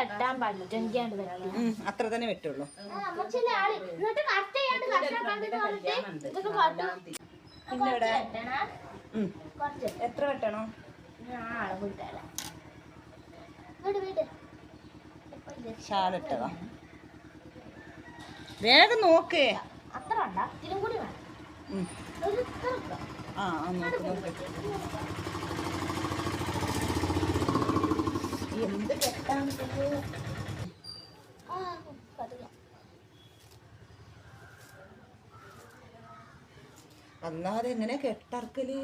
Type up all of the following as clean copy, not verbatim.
വെട്ടാൻ പറ്റുമെങ്കിൽ അത്ര തന്നെ വെട്ടുള്ളൂ. എത്ര വെട്ടണോ? ഷാലിട്ടതാ വേഗം നോക്ക്. അത്ര വേണ്ട, ഇതിലും കൂടി വേണം. ആ നോക്ക് നോക്ക്. എന്ത് കെട്ടാണ് അല്ലാതെ എങ്ങനെ കെട്ടറക്കല്?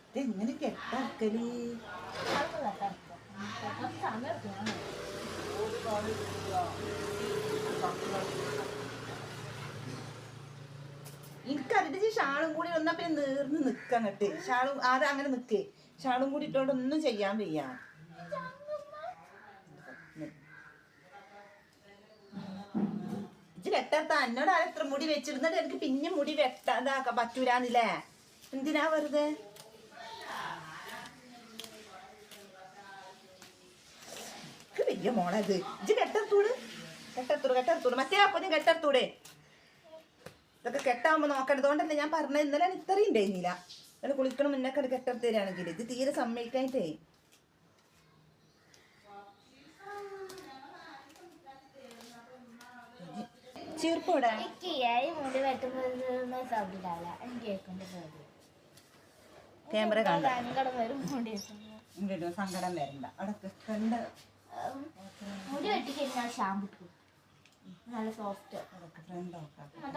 ഇതെങ്ങനെ കെട്ടറക്കല്? എനിക്കതിന്റെ ഷാളും കൂടി വന്നപ്പോ നേർന്ന് നിക്കങ്ങട്ട്. ഷാളും ആദ്യം അങ്ങനെ നിക്കേ, ഷാളും കൂടി ഇട്ടോണ്ട് ഒന്നും ചെയ്യാൻ വയ്യ. ഇജ്ജ് വെട്ടാത്ത എന്നോട് ആരും എത്ര മുടി വെച്ചിരുന്നിട്ട് എനിക്ക് പിന്നെ മുടി വെട്ടാതാക്കാൻ പറ്റൂലെന്നില്ലേ? എന്തിനാ വെറുതെ? വലിയ മോളത്. ഇജ്ജ് കെട്ടത്തൂട് കെട്ടത്തൂട് കെട്ടത്തൂട് മറ്റേ അപ്പൊ കെട്ടത്തൂടെ. ഇതൊക്കെ കെട്ടാകുമ്പോ നോക്കേണ്ടതുകൊണ്ടല്ലേ ഞാൻ പറഞ്ഞത്. ഇന്നലെ ഇത്രയും ഉണ്ടായിരുന്നില്ല. അങ്ങനെ കുളിക്കണം മുന്നൊക്കെ അത് കെട്ടെടുത്ത് തരാണെങ്കിൽ ഇത് തീരെ സമ്മതിക്കായിട്ടേ. ചീർപ്പോടെ ക്യാമറ സങ്കടം വരണ്ട. അവിടെ കണ്ട മുടി വെട്ടിക്കഴിഞ്ഞാൽ ഷാമ്പു നല്ല സോഫ്റ്റ്.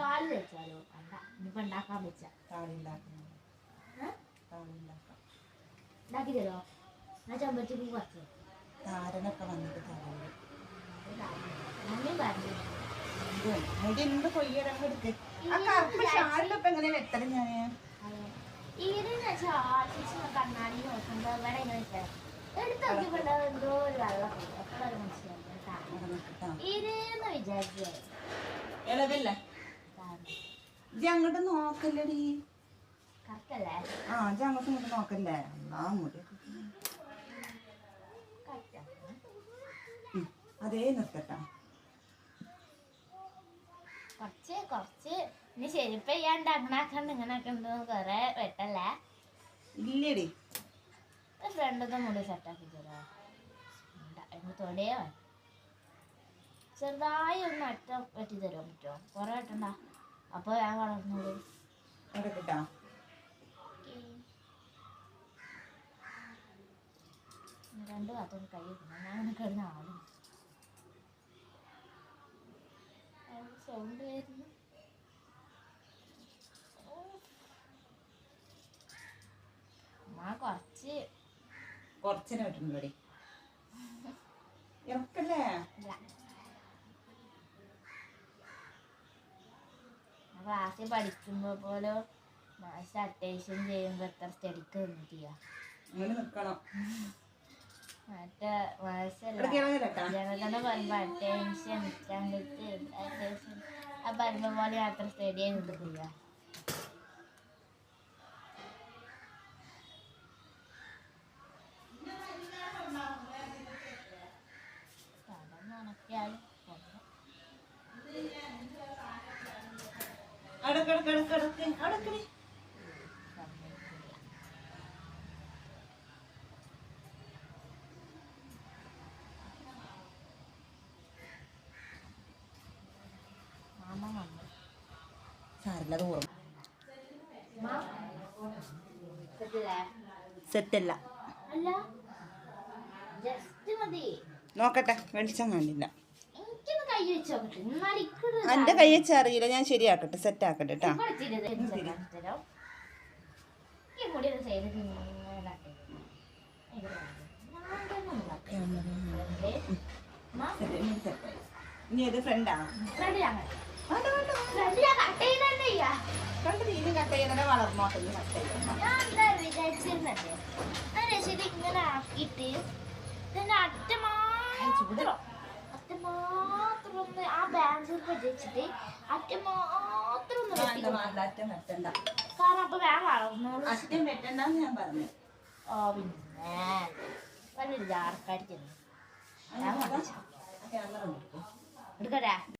താളി വെച്ചാലോ? ഇനിയിപ്പോ ഉണ്ടാക്കാൻ വെച്ചാ ഉണ്ടാക്കി തരോ? ഞാൻ ചമ്പത്തി പൂ കുറച്ച് താരനൊക്കെ വന്നിട്ട് മമ്മിയും പറഞ്ഞു മുടി എന്ത് കൊയ്യടങ്ങെടുക്ക്. ആ കറുപ്പ് ഷാളിലൊക്കെ എങ്ങനെ വെട്ടണം ഞാന്? ഇതിന് കണ്ണാടി നോക്കുമ്പോ ഇവിടെ എങ്ങനെ എടുത്ത് നോക്കിയപ്പോണ്ടോ എന്തോ ഒരു വെള്ളം എപ്പോഴൊരു മനസ്സിലായി ഇതെന്ന് വിചാരിച്ചേ. അങ്ങോട്ട് നോക്കല്ലടി. കറക്റ്റല്ലേ? ആ അങ്ങോട്ടും ഇങ്ങോട്ട് നോക്കല്ലേ. ആ മുടി അതേ നിർത്തട്ടാ. കുറച്ച് ഇനി ശരിപ്പ് ചെയ്യാണ്ട് അങ്ങനാക്കണ്ട് ഇങ്ങനൊക്കെ ഉണ്ടോ കൊറേ വെട്ടല്ലേ? ഇല്ലടി ഫ്രണ്ടത്തെ മുടി സെറ്റാക്കി തരോ? തൊടയോ ചെറുതായി ഒന്ന് അറ്റം വെട്ടി തരുമോ? പറ്റുമോ? കുറെ വെട്ടണ്ട, അപ്പൊ ഞാൻ വളർന്നോളൂ. രണ്ട് ഭാഗത്തൊന്ന് കൈ വെക്കണം. ഞാൻ അങ്ങനെ കിടന്ന ആളും സൗണ്ട് വരുന്നു. കുറച്ചിനെ വെട്ടുണ്ടോടി? ഇറക്കല്ലേ? ക്ലാസ്സിൽ പഠിക്കുമ്പോ പോലെ മാഷ് അറ്റൻഷൻ ചെയ്യുമ്പോ എത്ര സ്റ്റഡിക്ക് നിന്നിട്ടില്ല. അങ്ങനെ നിക്കണം. മറ്റേ മാഷല്ല പറയുമ്പോ അറ്റൻഷൻ കണ്ടിട്ട് അറ്റൻഷൻ ആ പറയുമ്പോ പോലെ അത്ര സ്റ്റഡിയായി നിന്നിട്ടില്ല. സെറ്റല്ല നോക്കട്ടെ, വെളിച്ചം കണ്ടില്ല. എന്റെ കൈ വെച്ച അറിയില്ല, ഞാൻ ശരിയാക്കട്ടെ, സെറ്റ് ആക്കട്ടെ കേട്ടാ. ഇനി ഏത് ഫ്രണ്ടാ? കണ്ട് നീലും കട്ട് ചെയ്യുന്നതിനെ വളർന്നോട്ടെ. ഇങ്ങനെ ആക്കിയിട്ട് അറ്റ മാത്രം ഒന്ന് ആ ബാങ്കിൽ വെച്ചിട്ട് അറ്റം മാത്രം ഒന്ന് വെട്ടി കൊടുക്കണം. അറ്റം വെട്ടണ്ട, കാരണം അപ്പൊ വേഗം വളർന്നോളൂ. അറ്റം വെട്ടണ്ടെന്ന് ഞാൻ പറഞ്ഞു. ഓ പിന്നെ നല്ലൊരു ജാർക്കാരി ചെന്നു ക്യാമറ എടുക്കട്ടെ.